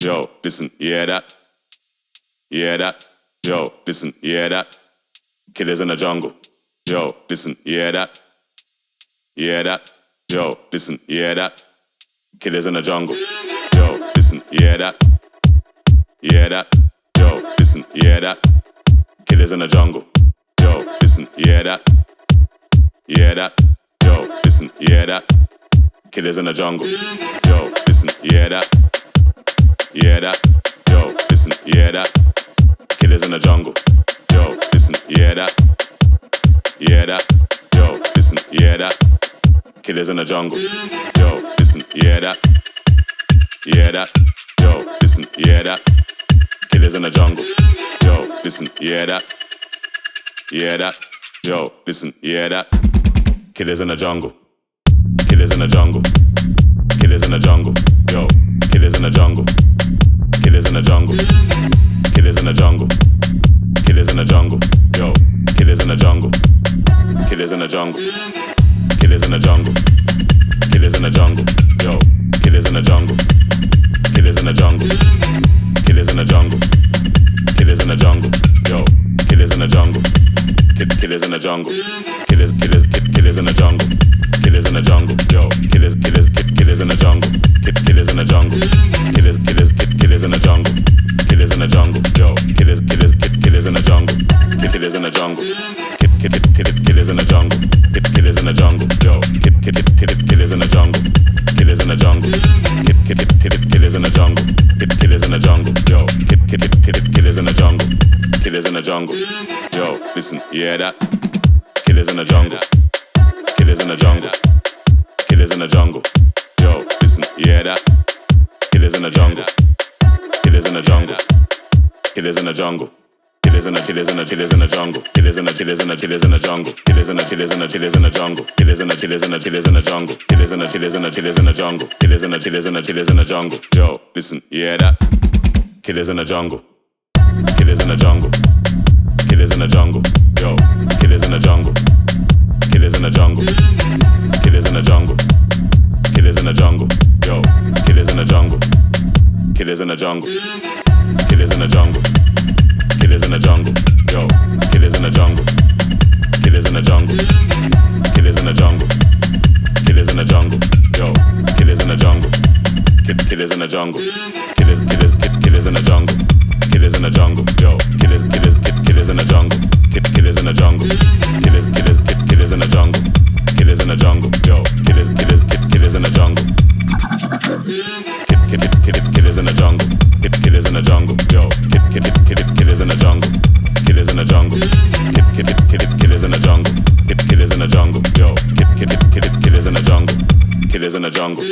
Yo, listen, yeah that. Yeah that. Yo, listen, yeah that. Killers in the jungle. Yo, listen, yeah that. Yeah that. Yo, listen, yeah that. Killers in the jungle. Yo, listen, yeah that. Yeah that. Yo, listen, yeah that. Killers in the jungle. Yo, listen, yeah that. Yeah that. Yo, listen, yeah that. Killers in the jungle. Yo, listen, yeah that. Yeah that. Yo, listen, yeah that. Killers in the jungle. Yo, listen, yeah that. Yeah that. Yo, listen, yeah that. Killers in the jungle. Yo, listen, yeah that. Yeah that. Yo, listen, yeah that. Killers in the jungle. Yo, listen, yeah that. Yeah that. Yo, listen, yeah that. Killers in the jungle. Killers in the jungle. Killers in the jungle. Yo, killers in the jungle. Killers in the jungle. Killers in the jungle. Killers in the jungle. Yo, killers in the jungle. Killers in the jungle. Killers in the jungle. Killers in the jungle. Yo, killers in the jungle. Killers in the jungle. Killers in the jungle. Killers in the jungle. Yo, killers in the jungle. Killers in the jungle. Killers in the jungle. Killers in the jungle. Yo, killers in the jungle. Killers in the jungle. Killers in the jungle. Killers in the jungle. Yo, killers in the jungle. Killers in the jungle. Killers in the jungle. Killers in the jungle. Yo, killers in the jungle. Killers in the jungle. Killers in the jungle. Killers in the jungle. Yo, killers in the jungle. Killers in the jungle. Yo, listen, yeah that. Killers in the jungle. Killers in the jungle. Killers in the jungle. Yo, listen, yeah that. Killers in the jungle. Killers in the jungle. Killers in the jungle. Killers in the jungle. Killers in the jungle. Killers in the jungle. Killers in the jungle. Killers in the jungle. Killers in the jungle. Yo, listen, yeah that. Killers in the jungle. Killers in the jungle. Killers in the jungle. Yo, killers in the jungle. Killers in the jungle. Killers in the jungle. Killers in the jungle. Yo, killers in the jungle. Killers in the jungle. Killers in the jungle. Killers in the jungle. Yo, killers in the jungle. Killers in the jungle. Killers in the jungle. Killers in the jungle. Yo, killers in the jungle. Killers in the jungle. Killers in the jungle. Killers in the jungle. Yo, killers in the jungle. Killers in the jungle. Killers in the jungle. Killers in the jungle. Yo, killers in the jungle. Killers in the jungle. Killers in the jungle. Yo, killers in the jungle. Killers in the jungle. Killers in the jungle. Killers in the jungle. Yo, killers in the jungle. Killers in the jungle.